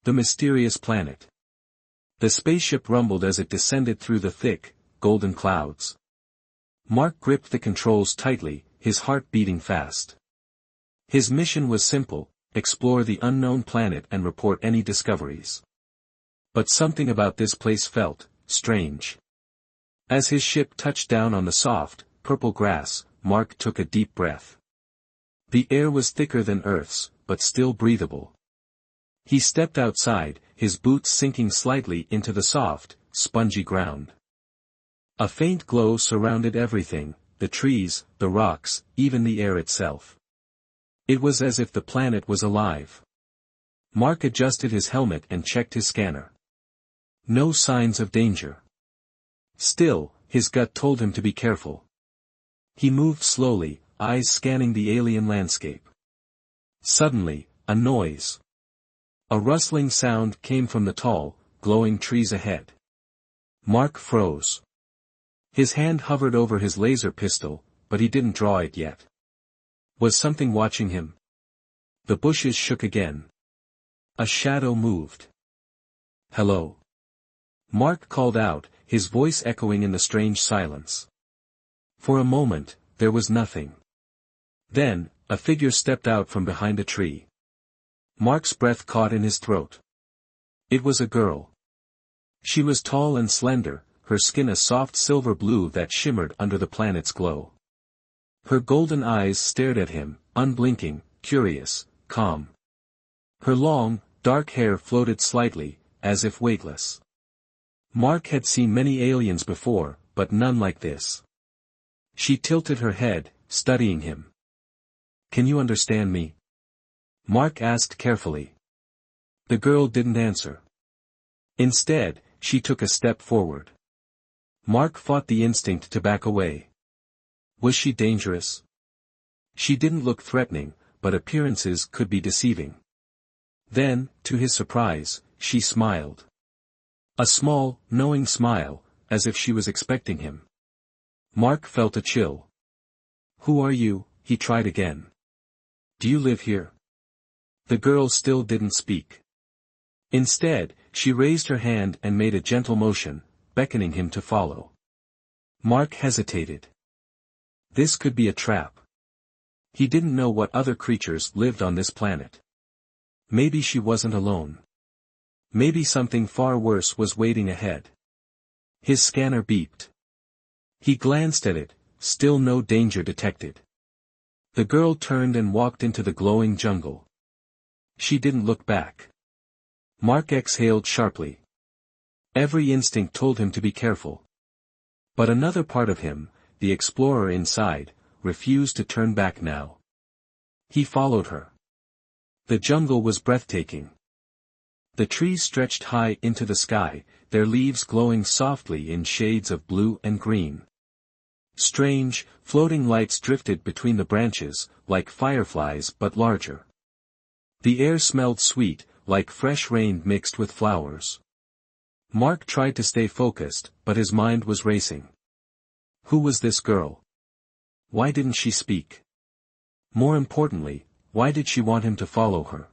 The mysterious planet. The spaceship rumbled as it descended through the thick, golden clouds. Mark gripped the controls tightly, his heart beating fast. His mission was simple: explore the unknown planet and report any discoveries. But something about this place felt strange. As his ship touched down on the soft, purple grass, Mark took a deep breath. The air was thicker than Earth's, but still breathable. He stepped outside, his boots sinking slightly into the soft, spongy ground. A faint glow surrounded everything, the trees, the rocks, even the air itself. It was as if the planet was alive. Mark adjusted his helmet and checked his scanner. No signs of danger. Still, his gut told him to be careful. He moved slowly, eyes scanning the alien landscape. Suddenly, a noise. A rustling sound came from the tall, glowing trees ahead. Mark froze. His hand hovered over his laser pistol, but he didn't draw it yet. Was something watching him? The bushes shook again. A shadow moved. "Hello." Mark called out, his voice echoing in the strange silence. For a moment, there was nothing. Then, a figure stepped out from behind a tree. Mark's breath caught in his throat. It was a girl. She was tall and slender, her skin a soft silver blue that shimmered under the planet's glow. Her golden eyes stared at him, unblinking, curious, calm. Her long, dark hair floated slightly, as if weightless. Mark had seen many aliens before, but none like this. She tilted her head, studying him. "Can you understand me?" Mark asked carefully. The girl didn't answer. Instead, she took a step forward. Mark fought the instinct to back away. Was she dangerous? She didn't look threatening, but appearances could be deceiving. Then, to his surprise, she smiled. A small, knowing smile, as if she was expecting him. Mark felt a chill. "Who are you?" he tried again. "Do you live here?" The girl still didn't speak. Instead, she raised her hand and made a gentle motion, beckoning him to follow. Mark hesitated. This could be a trap. He didn't know what other creatures lived on this planet. Maybe she wasn't alone. Maybe something far worse was waiting ahead. His scanner beeped. He glanced at it, still no danger detected. The girl turned and walked into the glowing jungle. She didn't look back. Mark exhaled sharply. Every instinct told him to be careful. But another part of him, the explorer inside, refused to turn back now. He followed her. The jungle was breathtaking. The trees stretched high into the sky, their leaves glowing softly in shades of blue and green. Strange, floating lights drifted between the branches, like fireflies but larger. The air smelled sweet, like fresh rain mixed with flowers. Mark tried to stay focused, but his mind was racing. Who was this girl? Why didn't she speak? More importantly, why did she want him to follow her?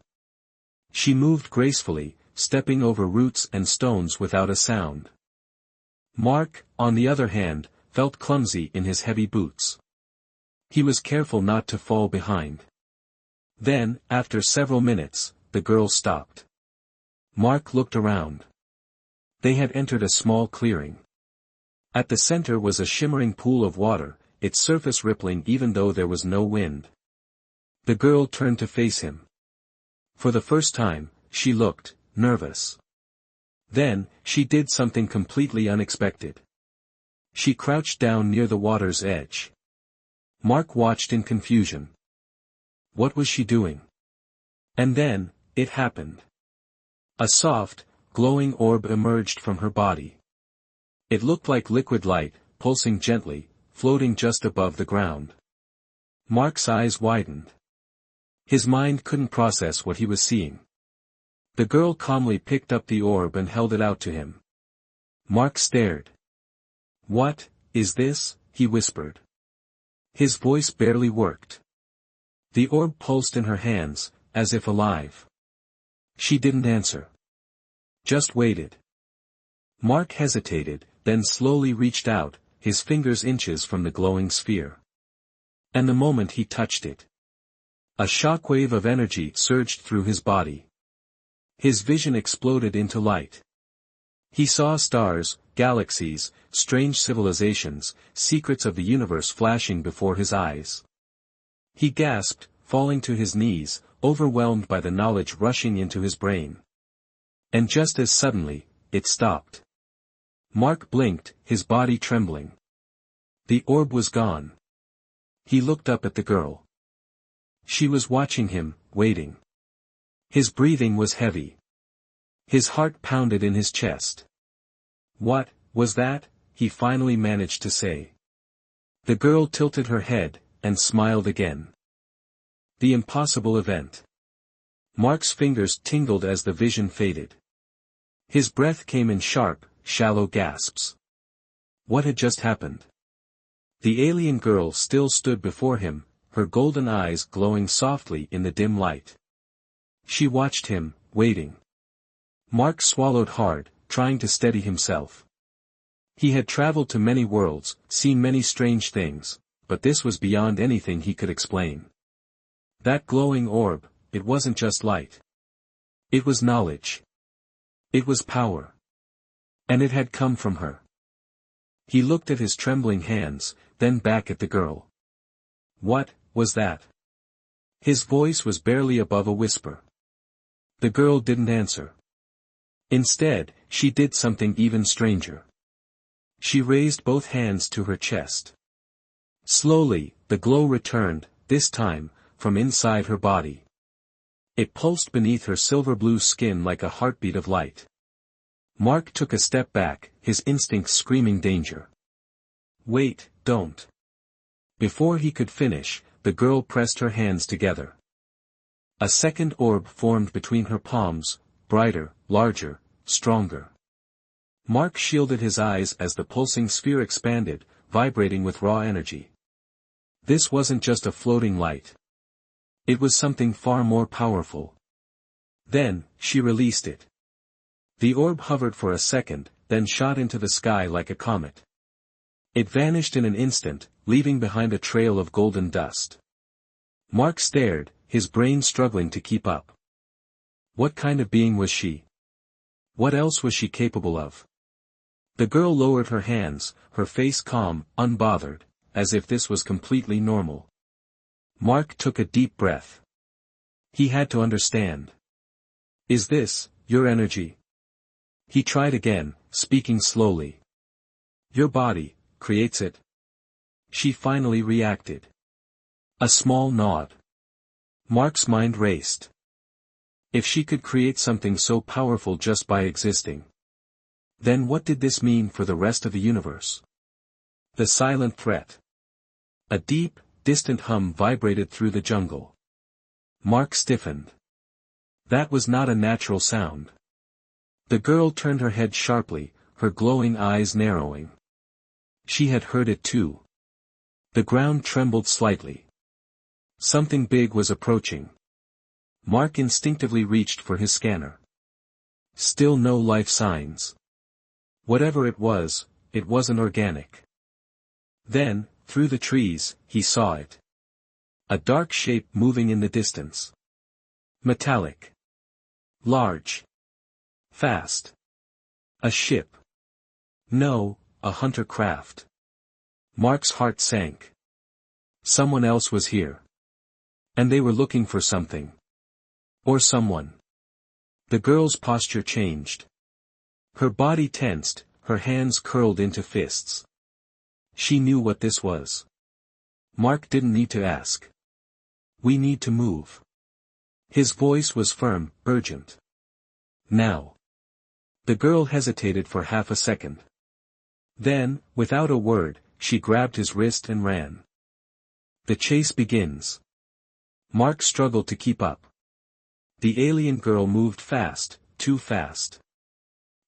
She moved gracefully, stepping over roots and stones without a sound. Mark, on the other hand, felt clumsy in his heavy boots. He was careful not to fall behind. Then, after several minutes, the girl stopped. Mark looked around. They had entered a small clearing. At the center was a shimmering pool of water, its surface rippling even though there was no wind. The girl turned to face him. For the first time, she looked nervous. Then, she did something completely unexpected. She crouched down near the water's edge. Mark watched in confusion. What was she doing? And then, it happened. A soft, glowing orb emerged from her body. It looked like liquid light, pulsing gently, floating just above the ground. Mark's eyes widened. His mind couldn't process what he was seeing. The girl calmly picked up the orb and held it out to him. Mark stared. "What is this?" he whispered. His voice barely worked. The orb pulsed in her hands, as if alive. She didn't answer. Just waited. Mark hesitated, then slowly reached out, his fingers inches from the glowing sphere. And the moment he touched it, a shockwave of energy surged through his body. His vision exploded into light. He saw stars, galaxies, strange civilizations, secrets of the universe flashing before his eyes. He gasped, falling to his knees, overwhelmed by the knowledge rushing into his brain. And just as suddenly, it stopped. Mark blinked, his body trembling. The orb was gone. He looked up at the girl. She was watching him, waiting. His breathing was heavy. His heart pounded in his chest. "What was that?" he finally managed to say. The girl tilted her head, and smiled again. The impossible event. Mark's fingers tingled as the vision faded. His breath came in sharp, shallow gasps. What had just happened? The alien girl still stood before him, her golden eyes glowing softly in the dim light. She watched him, waiting. Mark swallowed hard, trying to steady himself. He had traveled to many worlds, seen many strange things, but this was beyond anything he could explain. That glowing orb, it wasn't just light. It was knowledge. It was power. And it had come from her. He looked at his trembling hands, then back at the girl. What was that? His voice was barely above a whisper. The girl didn't answer. Instead, she did something even stranger. She raised both hands to her chest. Slowly, the glow returned, this time, from inside her body. It pulsed beneath her silver-blue skin like a heartbeat of light. Mark took a step back, his instincts screaming danger. Wait, don't. Before he could finish, the girl pressed her hands together. A second orb formed between her palms, brighter, larger, stronger. Mark shielded his eyes as the pulsing sphere expanded, vibrating with raw energy. This wasn't just a floating light. It was something far more powerful. Then, she released it. The orb hovered for a second, then shot into the sky like a comet. It vanished in an instant, leaving behind a trail of golden dust. Mark stared, his brain struggling to keep up. What kind of being was she? What else was she capable of? The girl lowered her hands, her face calm, unbothered, as if this was completely normal. Mark took a deep breath. He had to understand. Is this your energy? He tried again, speaking slowly. Your body creates it. She finally reacted. A small nod. Mark's mind raced. If she could create something so powerful just by existing, then what did this mean for the rest of the universe? The silent threat. A deep, distant hum vibrated through the jungle. Mark stiffened. That was not a natural sound. The girl turned her head sharply, her glowing eyes narrowing. She had heard it too. The ground trembled slightly. Something big was approaching. Mark instinctively reached for his scanner. Still no life signs. Whatever it wasn't organic. Then, through the trees, he saw it. A dark shape moving in the distance. Metallic. Large. Fast. A ship. No, a hunter craft. Mark's heart sank. Someone else was here. And they were looking for something. Or someone. The girl's posture changed. Her body tensed, her hands curled into fists. She knew what this was. Mark didn't need to ask. We need to move. His voice was firm, urgent. Now. The girl hesitated for half a second. Then, without a word, she grabbed his wrist and ran. The chase begins. Mark struggled to keep up. The alien girl moved fast, too fast.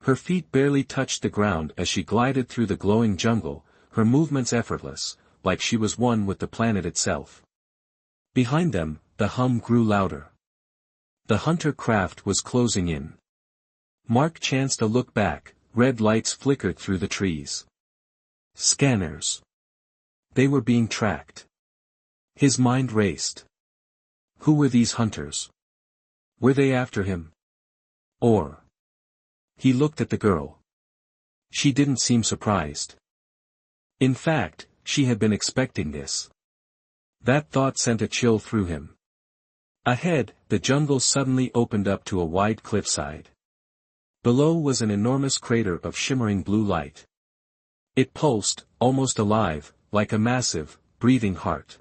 Her feet barely touched the ground as she glided through the glowing jungle, her movements effortless, like she was one with the planet itself. Behind them, the hum grew louder. The hunter craft was closing in. Mark chanced a look back, red lights flickered through the trees. Scanners. They were being tracked. His mind raced. Who were these hunters? Were they after him? Or? He looked at the girl. She didn't seem surprised. In fact, she had been expecting this. That thought sent a chill through him. Ahead, the jungle suddenly opened up to a wide cliffside. Below was an enormous crater of shimmering blue light. It pulsed, almost alive, like a massive, breathing heart.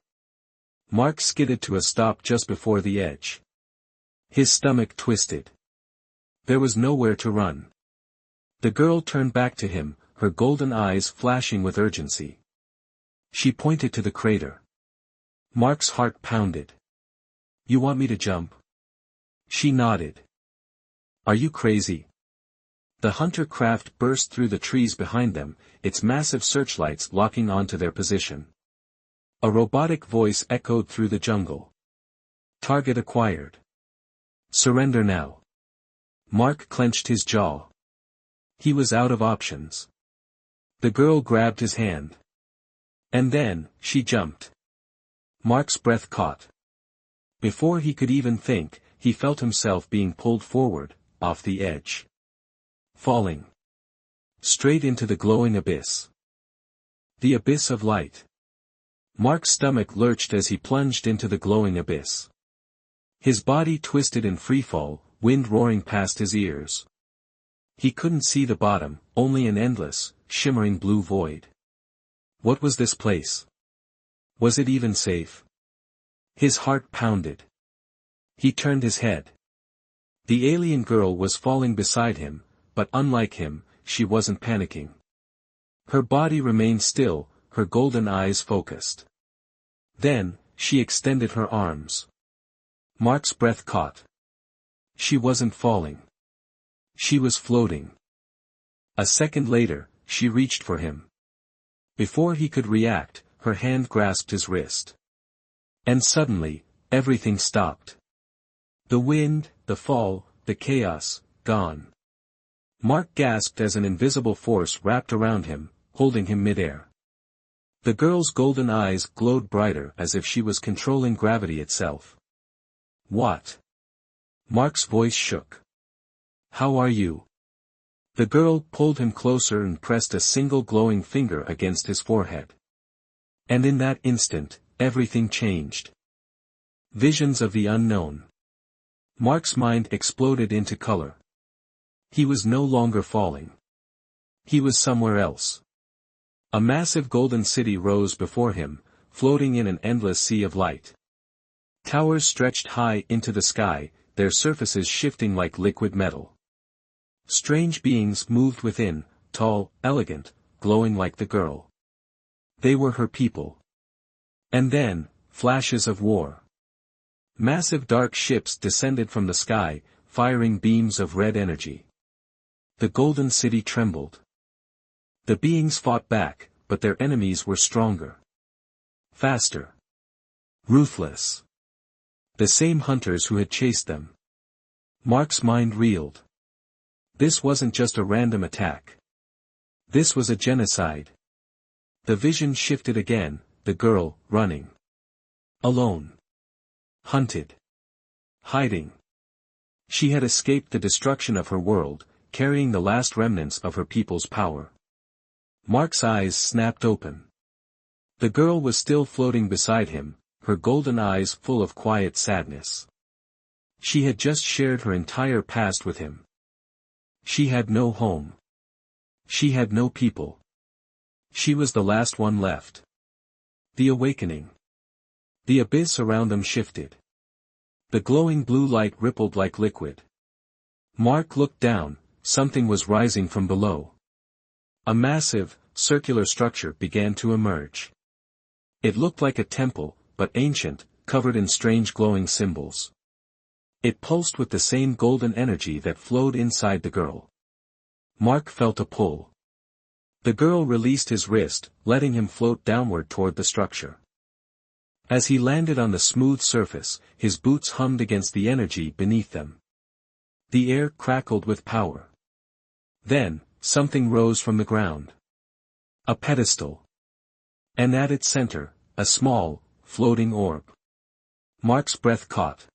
Mark skidded to a stop just before the edge. His stomach twisted. There was nowhere to run. The girl turned back to him, her golden eyes flashing with urgency. She pointed to the crater. Mark's heart pounded. You want me to jump? She nodded. Are you crazy? The hunter craft burst through the trees behind them, its massive searchlights locking onto their position. A robotic voice echoed through the jungle. Target acquired. Surrender now. Mark clenched his jaw. He was out of options. The girl grabbed his hand. And then, she jumped. Mark's breath caught. Before he could even think, he felt himself being pulled forward, off the edge. Falling. Straight into the glowing abyss. The abyss of light. Mark's stomach lurched as he plunged into the glowing abyss. His body twisted in freefall, wind roaring past his ears. He couldn't see the bottom, only an endless, shimmering blue void. What was this place? Was it even safe? His heart pounded. He turned his head. The alien girl was falling beside him, but unlike him, she wasn't panicking. Her body remained still, her golden eyes focused. Then, she extended her arms. Mark's breath caught. She wasn't falling. She was floating. A second later, she reached for him. Before he could react, her hand grasped his wrist. And suddenly, everything stopped. The wind, the fall, the chaos, gone. Mark gasped as an invisible force wrapped around him, holding him midair. The girl's golden eyes glowed brighter as if she was controlling gravity itself. What? Mark's voice shook. How are you? The girl pulled him closer and pressed a single glowing finger against his forehead. And in that instant, everything changed. Visions of the unknown. Mark's mind exploded into color. He was no longer falling. He was somewhere else. A massive golden city rose before him, floating in an endless sea of light. Towers stretched high into the sky, their surfaces shifting like liquid metal. Strange beings moved within, tall, elegant, glowing like the girl. They were her people. And then, flashes of war. Massive dark ships descended from the sky, firing beams of red energy. The golden city trembled. The beings fought back, but their enemies were stronger. Faster. Ruthless. The same hunters who had chased them. Mark's mind reeled. This wasn't just a random attack. This was a genocide. The vision shifted again, the girl, running. Alone. Hunted. Hiding. She had escaped the destruction of her world, carrying the last remnants of her people's power. Mark's eyes snapped open. The girl was still floating beside him, her golden eyes full of quiet sadness. She had just shared her entire past with him. She had no home. She had no people. She was the last one left. The awakening. The abyss around them shifted. The glowing blue light rippled like liquid. Mark looked down, something was rising from below. A massive, circular structure began to emerge. It looked like a temple, but ancient, covered in strange glowing symbols. It pulsed with the same golden energy that flowed inside the girl. Mark felt a pull. The girl released his wrist, letting him float downward toward the structure. As he landed on the smooth surface, his boots hummed against the energy beneath them. The air crackled with power. Then, something rose from the ground. A pedestal. And at its center, a small, floating orb. Mark's breath caught.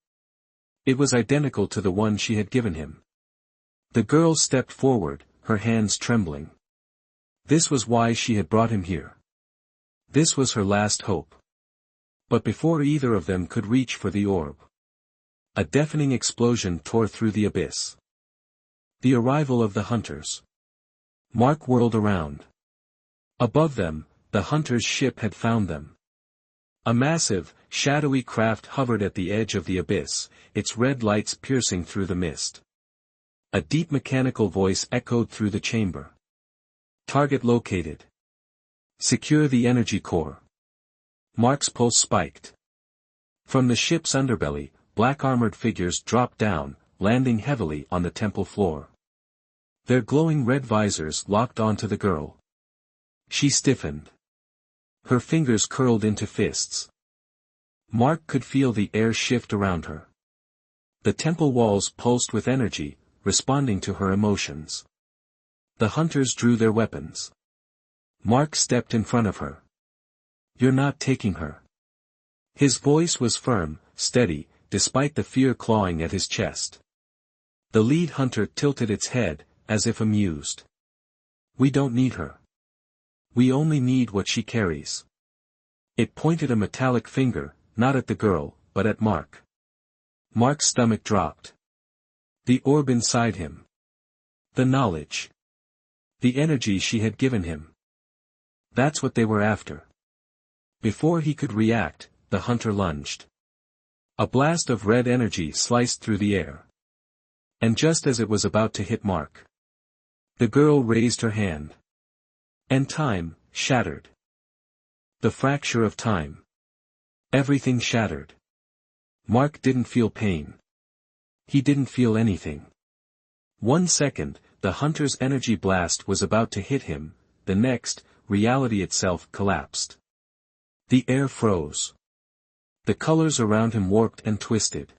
It was identical to the one she had given him. The girl stepped forward, her hands trembling. This was why she had brought him here. This was her last hope. But before either of them could reach for the orb, a deafening explosion tore through the abyss. The arrival of the hunters. Mark whirled around. Above them, the hunters' ship had found them. A massive, shadowy craft hovered at the edge of the abyss, its red lights piercing through the mist. A deep mechanical voice echoed through the chamber. Target located. Secure the energy core. Mark's pulse spiked. From the ship's underbelly, black armored figures dropped down, landing heavily on the temple floor. Their glowing red visors locked onto the girl. She stiffened. Her fingers curled into fists. Mark could feel the air shift around her. The temple walls pulsed with energy, responding to her emotions. The hunters drew their weapons. Mark stepped in front of her. You're not taking her. His voice was firm, steady, despite the fear clawing at his chest. The lead hunter tilted its head, as if amused. We don't need her. We only need what she carries. It pointed a metallic finger, not at the girl, but at Mark. Mark's stomach dropped. The orb inside him. The knowledge. The energy she had given him. That's what they were after. Before he could react, the hunter lunged. A blast of red energy sliced through the air. And just as it was about to hit Mark, the girl raised her hand. And time, shattered. The fracture of time. Everything shattered. Mark didn't feel pain. He didn't feel anything. 1 second, the hunter's energy blast was about to hit him, the next, reality itself collapsed. The air froze. The colors around him warped and twisted.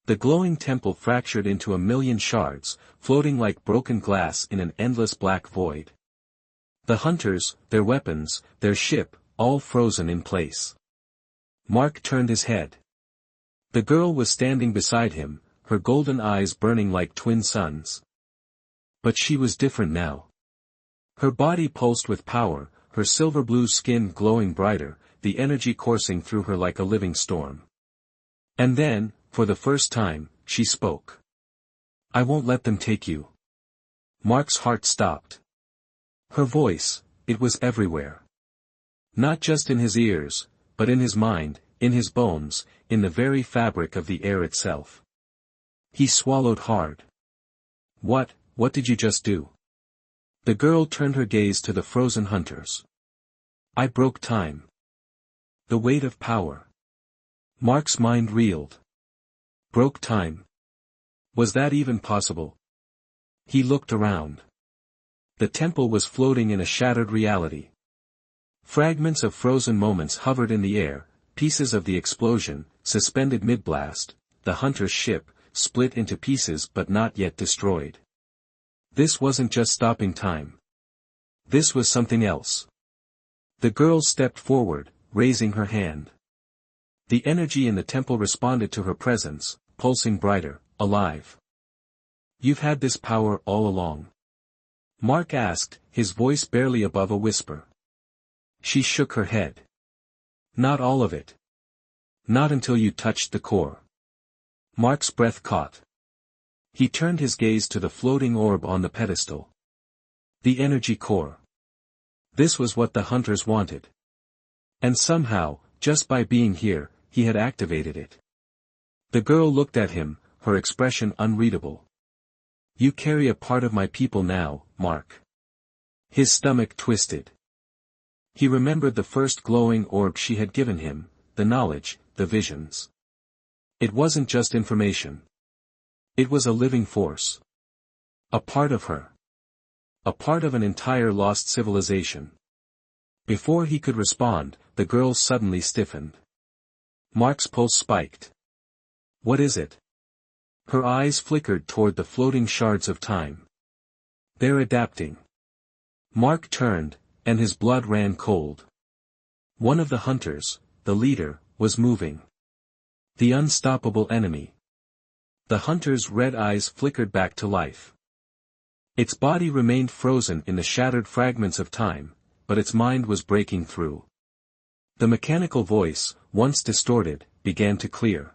The glowing temple fractured into a million shards, floating like broken glass in an endless black void. The hunters, their weapons, their ship, all frozen in place. Mark turned his head. The girl was standing beside him, her golden eyes burning like twin suns. But she was different now. Her body pulsed with power, her silver-blue skin glowing brighter, the energy coursing through her like a living storm. And then, for the first time, she spoke. I won't let them take you. Mark's heart stopped. Her voice, it was everywhere. Not just in his ears, but in his mind, in his bones, in the very fabric of the air itself. He swallowed hard. What did you just do? The girl turned her gaze to the frozen hunters. I broke time. The weight of power. Mark's mind reeled. Broke time. Was that even possible? He looked around. The temple was floating in a shattered reality. Fragments of frozen moments hovered in the air, pieces of the explosion, suspended mid-blast, the hunter's ship, split into pieces but not yet destroyed. This wasn't just stopping time. This was something else. The girl stepped forward, raising her hand. The energy in the temple responded to her presence, pulsing brighter, alive. You've had this power all along? Mark asked, his voice barely above a whisper. She shook her head. Not all of it. Not until you touched the core. Mark's breath caught. He turned his gaze to the floating orb on the pedestal. The energy core. This was what the hunters wanted. And somehow, just by being here, he had activated it. The girl looked at him, her expression unreadable. You carry a part of my people now, Mark. His stomach twisted. He remembered the first glowing orb she had given him, the knowledge, the visions. It wasn't just information. It was a living force. A part of her. A part of an entire lost civilization. Before he could respond, the girl suddenly stiffened. Mark's pulse spiked. What is it? Her eyes flickered toward the floating shards of time. They're adapting. Mark turned, and his blood ran cold. One of the hunters, the leader, was moving. The unstoppable enemy. The hunter's red eyes flickered back to life. Its body remained frozen in the shattered fragments of time, but its mind was breaking through. The mechanical voice, once distorted, began to clear.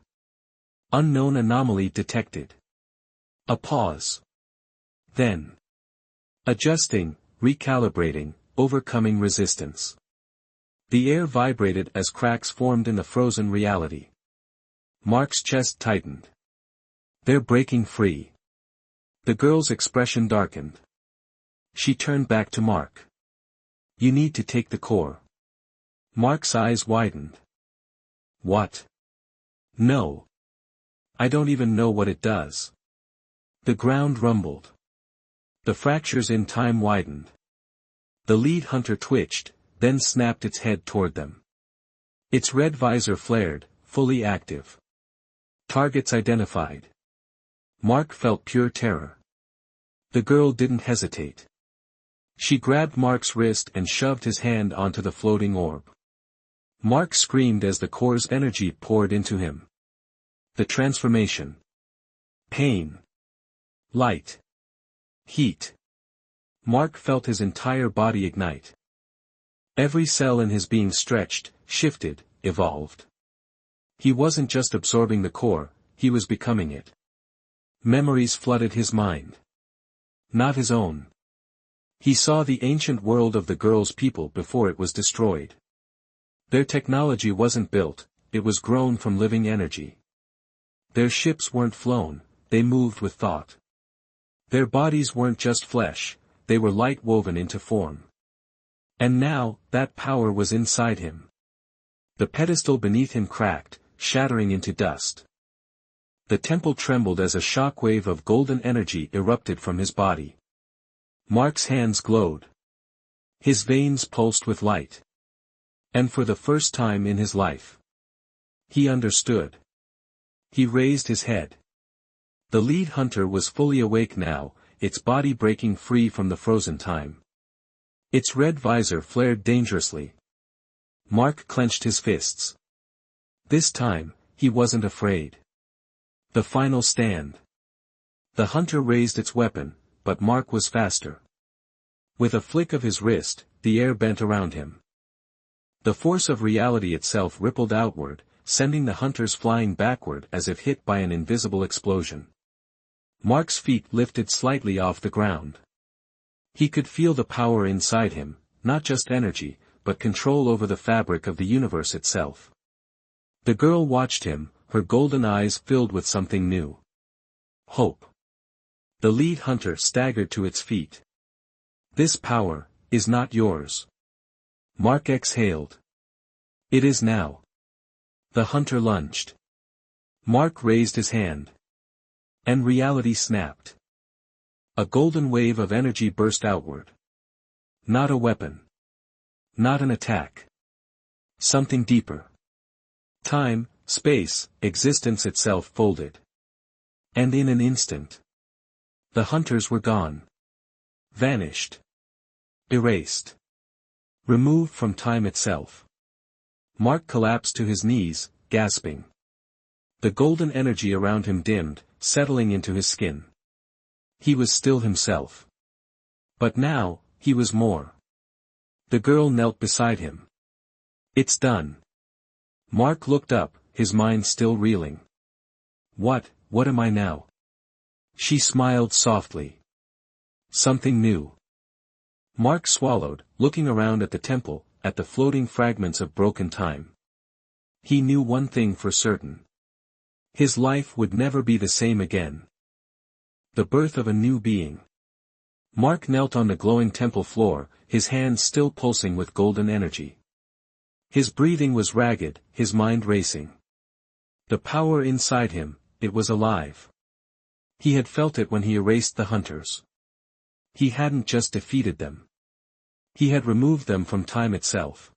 Unknown anomaly detected. A pause. Then. Adjusting, recalibrating, overcoming resistance. The air vibrated as cracks formed in the frozen reality. Mark's chest tightened. They're breaking free. The girl's expression darkened. She turned back to Mark. You need to take the core. Mark's eyes widened. What? No. I don't even know what it does. The ground rumbled. The fractures in time widened. The lead hunter twitched, then snapped its head toward them. Its red visor flared, fully active. Targets identified. Mark felt pure terror. The girl didn't hesitate. She grabbed Mark's wrist and shoved his hand onto the floating orb. Mark screamed as the core's energy poured into him. The transformation. Pain. Light. Heat. Mark felt his entire body ignite. Every cell in his being stretched, shifted, evolved. He wasn't just absorbing the core, he was becoming it. Memories flooded his mind. Not his own. He saw the ancient world of the girl's people before it was destroyed. Their technology wasn't built, it was grown from living energy. Their ships weren't flown, they moved with thought. Their bodies weren't just flesh, they were light woven into form. And now, that power was inside him. The pedestal beneath him cracked, shattering into dust. The temple trembled as a shockwave of golden energy erupted from his body. Mark's hands glowed. His veins pulsed with light. And for the first time in his life, he understood. He raised his head. The lead hunter was fully awake now, its body breaking free from the frozen time. Its red visor flared dangerously. Mark clenched his fists. This time, he wasn't afraid. The final stand. The hunter raised its weapon, but Mark was faster. With a flick of his wrist, the air bent around him. The force of reality itself rippled outward, sending the hunters flying backward as if hit by an invisible explosion. Mark's feet lifted slightly off the ground. He could feel the power inside him, not just energy, but control over the fabric of the universe itself. The girl watched him, her golden eyes filled with something new. Hope. The lead hunter staggered to its feet. This power is not yours. Mark exhaled. It is now. The hunter lunged. Mark raised his hand. And reality snapped. A golden wave of energy burst outward. Not a weapon. Not an attack. Something deeper. Time, space, existence itself folded. And in an instant, the hunters were gone. Vanished. Erased. Removed from time itself. Mark collapsed to his knees, gasping. The golden energy around him dimmed, settling into his skin. He was still himself. But now, he was more. The girl knelt beside him. It's done. Mark looked up, his mind still reeling. What am I now? She smiled softly. Something new. Mark swallowed, looking around at the temple, at the floating fragments of broken time. He knew one thing for certain. His life would never be the same again. The birth of a new being. Mark knelt on the glowing temple floor, his hands still pulsing with golden energy. His breathing was ragged, his mind racing. The power inside him, it was alive. He had felt it when he erased the hunters. He hadn't just defeated them. He had removed them from time itself.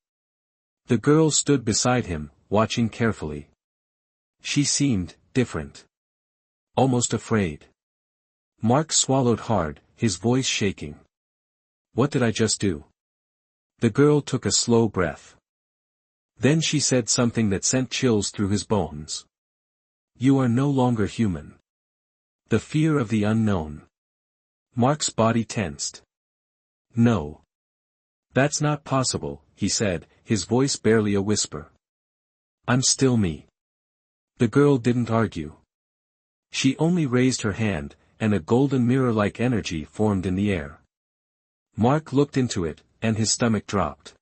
The girl stood beside him, watching carefully. She seemed different. Almost afraid. Mark swallowed hard, his voice shaking. What did I just do? The girl took a slow breath. Then she said something that sent chills through his bones. You are no longer human. The fear of the unknown. Mark's body tensed. No. That's not possible, he said, his voice barely a whisper. I'm still me. The girl didn't argue. She only raised her hand, and a golden mirror-like energy formed in the air. Mark looked into it, and his stomach dropped.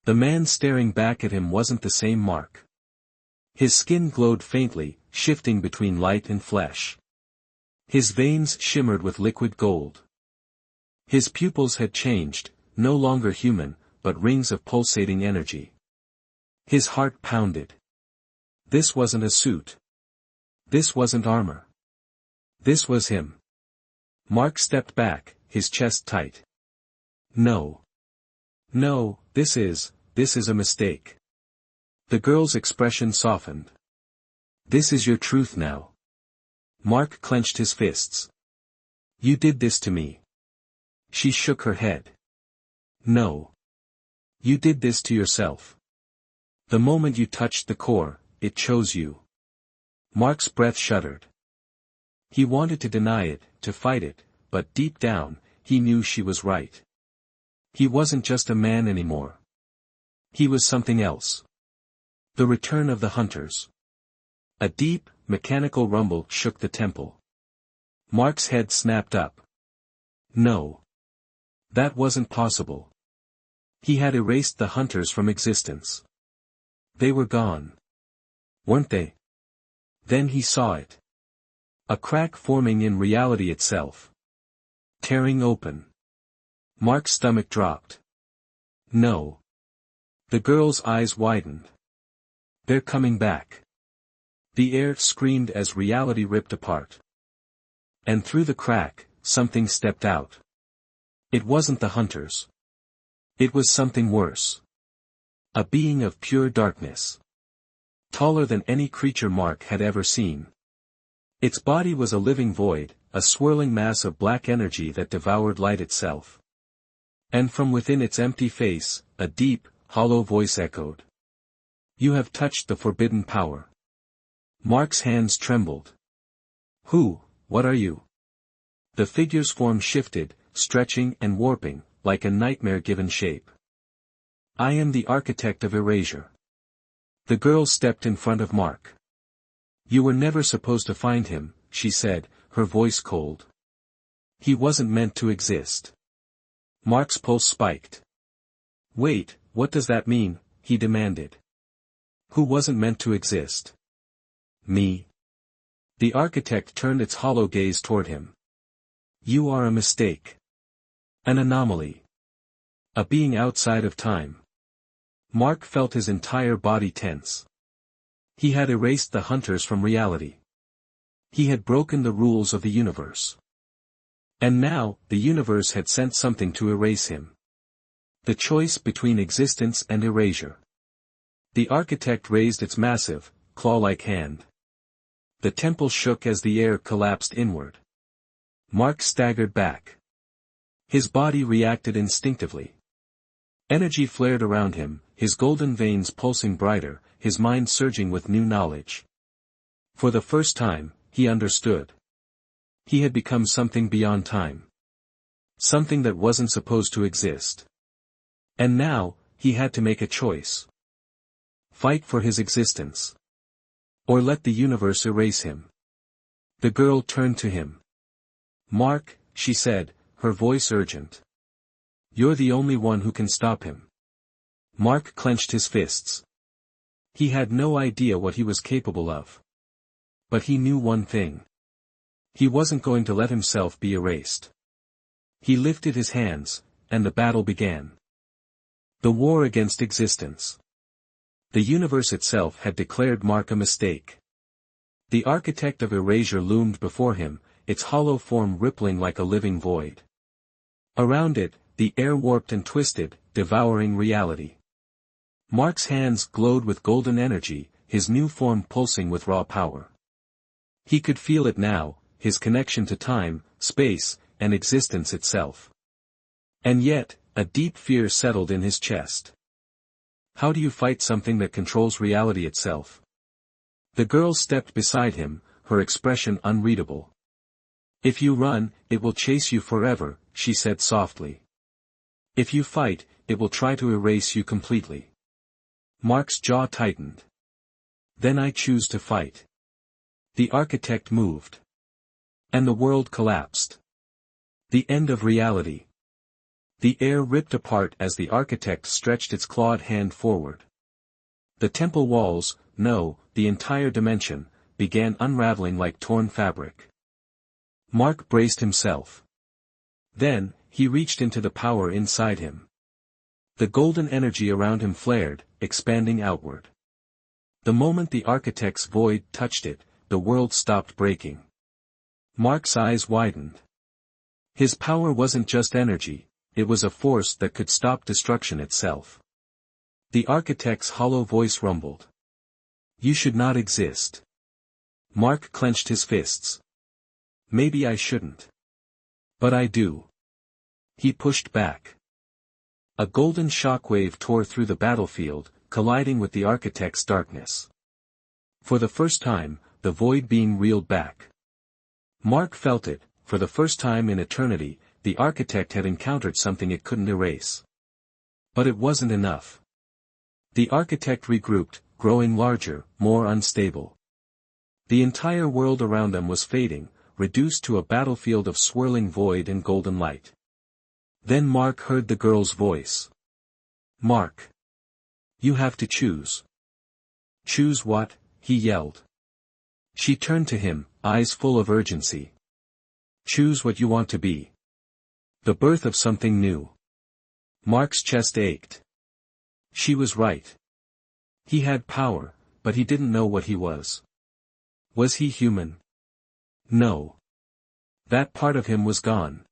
The man staring back at him wasn't the same Mark. His skin glowed faintly, shifting between light and flesh. His veins shimmered with liquid gold. His pupils had changed, no longer human, but rings of pulsating energy. His heart pounded. This wasn't a suit. This wasn't armor. This was him. Mark stepped back, his chest tight. No. No, this is a mistake. The girl's expression softened. This is your truth now. Mark clenched his fists. You did this to me. She shook her head. No. You did this to yourself. The moment you touched the core, it chose you. Mark's breath shuddered. He wanted to deny it, to fight it, but deep down, he knew she was right. He wasn't just a man anymore. He was something else. The return of the hunters. A deep, mechanical rumble shook the temple. Mark's head snapped up. No. That wasn't possible. He had erased the hunters from existence. They were gone. Weren't they? Then he saw it. A crack forming in reality itself. Tearing open. Mark's stomach dropped. No. The girl's eyes widened. They're coming back. The air screamed as reality ripped apart. And through the crack, something stepped out. It wasn't the hunters. It was something worse. A being of pure darkness. Taller than any creature Mark had ever seen. Its body was a living void, a swirling mass of black energy that devoured light itself. And from within its empty face, a deep, hollow voice echoed. You have touched the forbidden power. Mark's hands trembled. Who, what are you? The figure's form shifted, stretching and warping, like a nightmare given shape. I am the architect of erasure. The girl stepped in front of Mark. You were never supposed to find him, she said, her voice cold. He wasn't meant to exist. Mark's pulse spiked. Wait, what does that mean? He demanded. Who wasn't meant to exist? Me. The architect turned its hollow gaze toward him. You are a mistake. An anomaly. A being outside of time. Mark felt his entire body tense. He had erased the hunters from reality. He had broken the rules of the universe. And now, the universe had sent something to erase him. The choice between existence and erasure. The architect raised its massive, claw-like hand. The temple shook as the air collapsed inward. Mark staggered back. His body reacted instinctively. Energy flared around him, his golden veins pulsing brighter, his mind surging with new knowledge. For the first time, he understood. He had become something beyond time. Something that wasn't supposed to exist. And now, he had to make a choice. Fight for his existence. Or let the universe erase him. The girl turned to him. Mark, she said, her voice urgent. You're the only one who can stop him. Mark clenched his fists. He had no idea what he was capable of. But he knew one thing. He wasn't going to let himself be erased. He lifted his hands, and the battle began. The war against existence. The universe itself had declared Mark a mistake. The architect of erasure loomed before him, its hollow form rippling like a living void. Around it, the air warped and twisted, devouring reality. Mark's hands glowed with golden energy, his new form pulsing with raw power. He could feel it now, his connection to time, space, and existence itself. And yet, a deep fear settled in his chest. How do you fight something that controls reality itself? The girl stepped beside him, her expression unreadable. If you run, it will chase you forever, she said softly. If you fight, it will try to erase you completely. Mark's jaw tightened. Then I choose to fight. The architect moved. And the world collapsed. The end of reality. The air ripped apart as the architect stretched its clawed hand forward. The temple walls, no, the entire dimension, began unraveling like torn fabric. Mark braced himself. Then, he reached into the power inside him. The golden energy around him flared, expanding outward. The moment the architect's void touched it, the world stopped breaking. Mark's eyes widened. His power wasn't just energy, it was a force that could stop destruction itself. The architect's hollow voice rumbled. You should not exist. Mark clenched his fists. Maybe I shouldn't. But I do. He pushed back. A golden shockwave tore through the battlefield, colliding with the architect's darkness. For the first time, the void being reeled back. Mark felt it, for the first time in eternity, the architect had encountered something it couldn't erase. But it wasn't enough. The architect regrouped, growing larger, more unstable. The entire world around them was fading, reduced to a battlefield of swirling void and golden light. Then Mark heard the girl's voice. Mark. You have to choose. Choose what? He yelled. She turned to him, eyes full of urgency. Choose what you want to be. The birth of something new. Mark's chest ached. She was right. He had power, but he didn't know what he was. Was he human? No. That part of him was gone.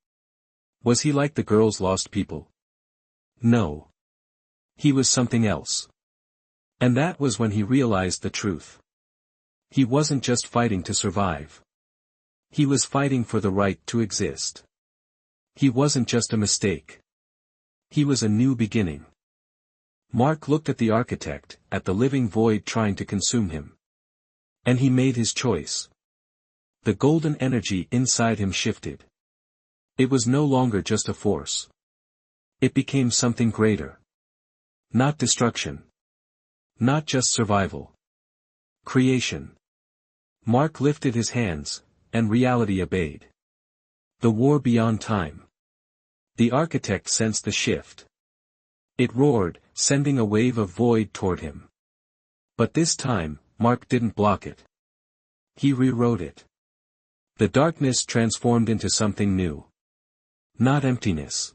Was he like the girl's lost people? No. He was something else. And that was when he realized the truth. He wasn't just fighting to survive. He was fighting for the right to exist. He wasn't just a mistake. He was a new beginning. Mark looked at the architect, at the living void trying to consume him. And he made his choice. The golden energy inside him shifted. It was no longer just a force. It became something greater. Not destruction. Not just survival. Creation. Mark lifted his hands, and reality obeyed. The war beyond time. The architect sensed the shift. It roared, sending a wave of void toward him. But this time, Mark didn't block it. He rewrote it. The darkness transformed into something new. Not emptiness.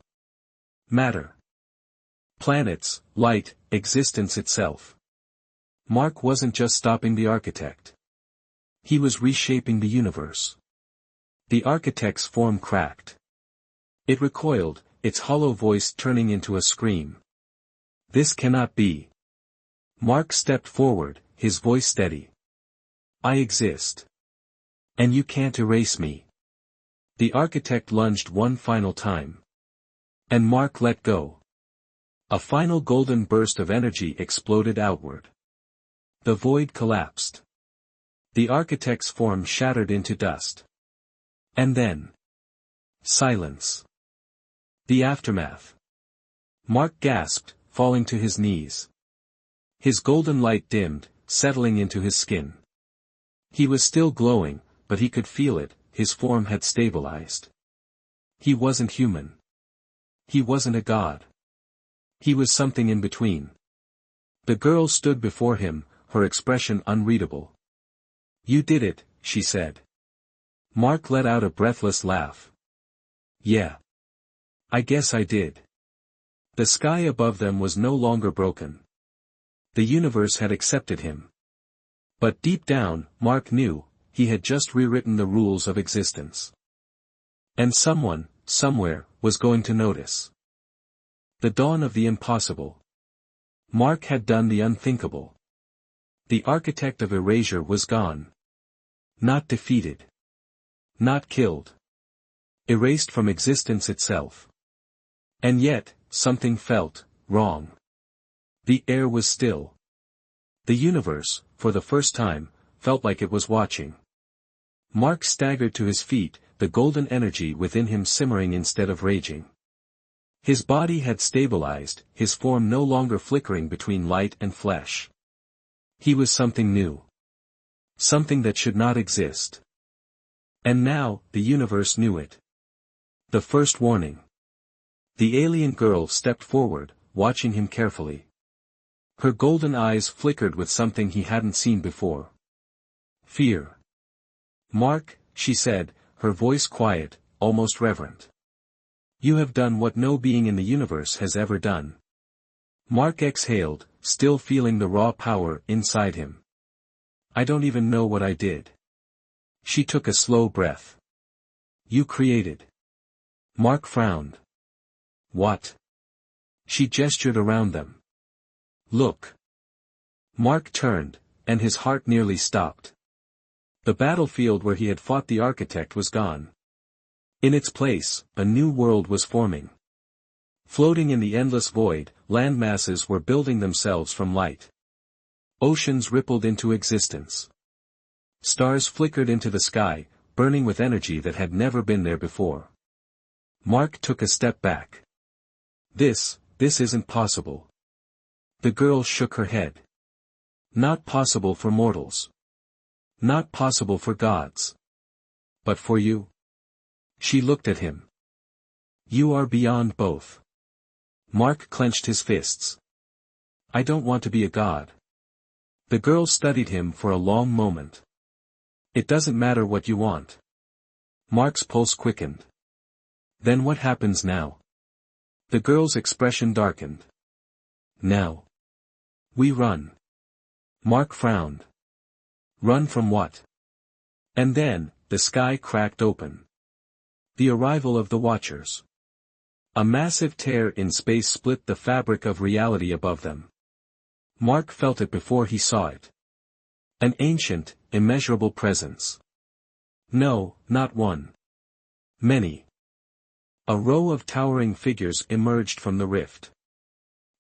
Matter. Planets, light, existence itself. Mark wasn't just stopping the architect. He was reshaping the universe. The architect's form cracked. It recoiled, its hollow voice turning into a scream. This cannot be. Mark stepped forward, his voice steady. I exist. And you can't erase me. The architect lunged one final time. And Mark let go. A final golden burst of energy exploded outward. The void collapsed. The architect's form shattered into dust. And then. Silence. The aftermath. Mark gasped, falling to his knees. His golden light dimmed, settling into his skin. He was still glowing, but he could feel it, his form had stabilized. He wasn't human. He wasn't a god. He was something in between. The girl stood before him, her expression unreadable. You did it, she said. Mark let out a breathless laugh. Yeah. I guess I did. The sky above them was no longer broken. The universe had accepted him. But deep down, Mark knew, he had just rewritten the rules of existence. And someone, somewhere, was going to notice. The dawn of the impossible. Mark had done the unthinkable. The architect of erasure was gone. Not defeated. Not killed. Erased from existence itself. And yet, something felt wrong. The air was still. The universe, for the first time, felt like it was watching. Mark staggered to his feet, the golden energy within him simmering instead of raging. His body had stabilized, his form no longer flickering between light and flesh. He was something new. Something that should not exist. And now, the universe knew it. The first warning. The alien girl stepped forward, watching him carefully. Her golden eyes flickered with something he hadn't seen before. Fear. Mark, she said, her voice quiet, almost reverent. You have done what no being in the universe has ever done. Mark exhaled, still feeling the raw power inside him. I don't even know what I did. She took a slow breath. You created. Mark frowned. What? She gestured around them. Look. Mark turned, and his heart nearly stopped. The battlefield where he had fought the architect was gone. In its place, a new world was forming. Floating in the endless void, land masses were building themselves from light. Oceans rippled into existence. Stars flickered into the sky, burning with energy that had never been there before. Mark took a step back. This isn't possible. The girl shook her head. Not possible for mortals. Not possible for gods. But for you? She looked at him. You are beyond both. Mark clenched his fists. I don't want to be a god. The girl studied him for a long moment. It doesn't matter what you want. Mark's pulse quickened. Then what happens now? The girl's expression darkened. Now. We run. Mark frowned. Run from what? And then, the sky cracked open. The arrival of the Watchers. A massive tear in space split the fabric of reality above them. Mark felt it before he saw it. An ancient, immeasurable presence. No, not one. Many. A row of towering figures emerged from the rift.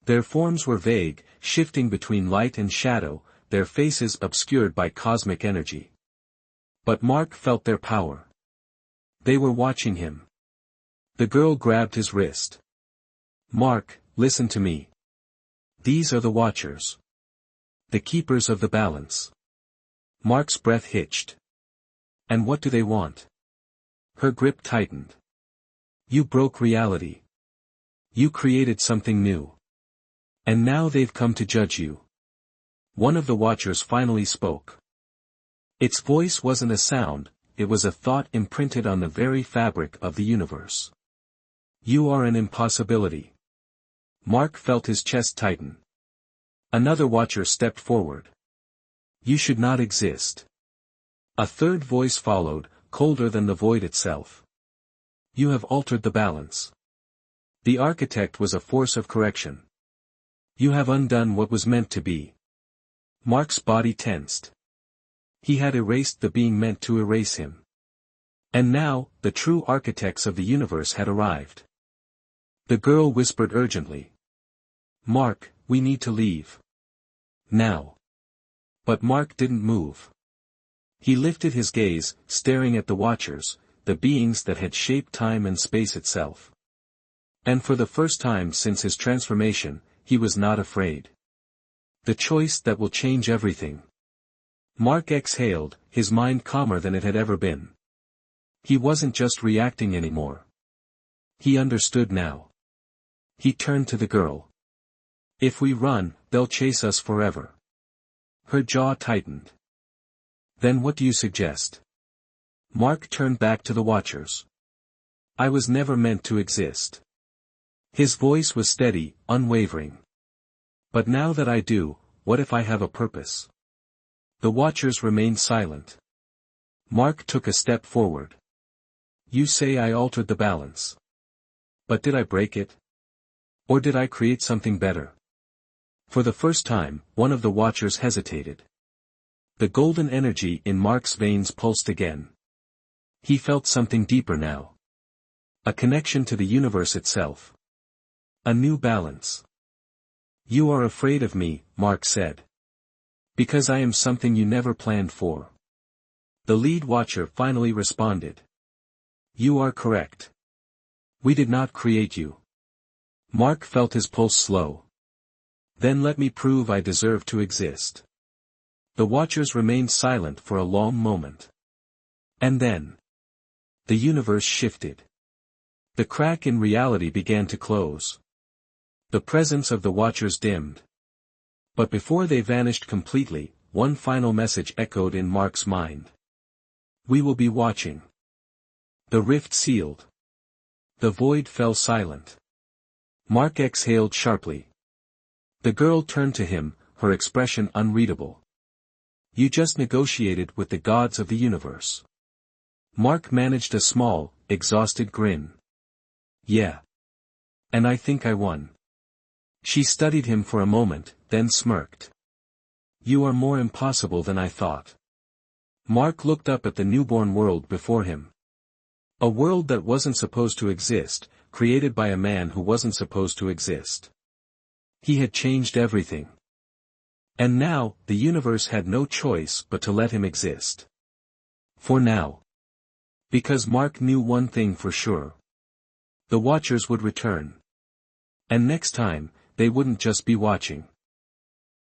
Their forms were vague, shifting between light and shadow, their faces obscured by cosmic energy. But Mark felt their power. They were watching him. The girl grabbed his wrist. Mark, listen to me. These are the Watchers. The keepers of the balance. Mark's breath hitched. And what do they want? Her grip tightened. You broke reality. You created something new. And now they've come to judge you. One of the Watchers finally spoke. Its voice wasn't a sound, it was a thought imprinted on the very fabric of the universe. You are an impossibility. Mark felt his chest tighten. Another Watcher stepped forward. You should not exist. A third voice followed, colder than the void itself. You have altered the balance. The architect was a force of correction. You have undone what was meant to be. Mark's body tensed. He had erased the being meant to erase him. And now, the true architects of the universe had arrived. The girl whispered urgently. Mark, we need to leave. Now. But Mark didn't move. He lifted his gaze, staring at the Watchers, the beings that had shaped time and space itself. And for the first time since his transformation, he was not afraid. The choice that will change everything. Mark exhaled, his mind calmer than it had ever been. He wasn't just reacting anymore. He understood now. He turned to the girl. If we run, they'll chase us forever. Her jaw tightened. Then what do you suggest? Mark turned back to the Watchers. I was never meant to exist. His voice was steady, unwavering. But now that I do, what if I have a purpose? The Watchers remained silent. Mark took a step forward. You say I altered the balance. But did I break it? Or did I create something better? For the first time, one of the Watchers hesitated. The golden energy in Mark's veins pulsed again. He felt something deeper now. A connection to the universe itself. A new balance. You are afraid of me, Mark said. Because I am something you never planned for. The lead watcher finally responded. You are correct. We did not create you. Mark felt his pulse slow. Then let me prove I deserve to exist. The watchers remained silent for a long moment. And then, the universe shifted. The crack in reality began to close. The presence of the watchers dimmed. But before they vanished completely, one final message echoed in Mark's mind. We will be watching. The rift sealed. The void fell silent. Mark exhaled sharply. The girl turned to him, her expression unreadable. You just negotiated with the gods of the universe. Mark managed a small, exhausted grin. Yeah. And I think I won. She studied him for a moment, then smirked. You are more impossible than I thought. Mark looked up at the newborn world before him. A world that wasn't supposed to exist, created by a man who wasn't supposed to exist. He had changed everything. And now, the universe had no choice but to let him exist. For now. Because Mark knew one thing for sure. The watchers would return. And next time, they wouldn't just be watching.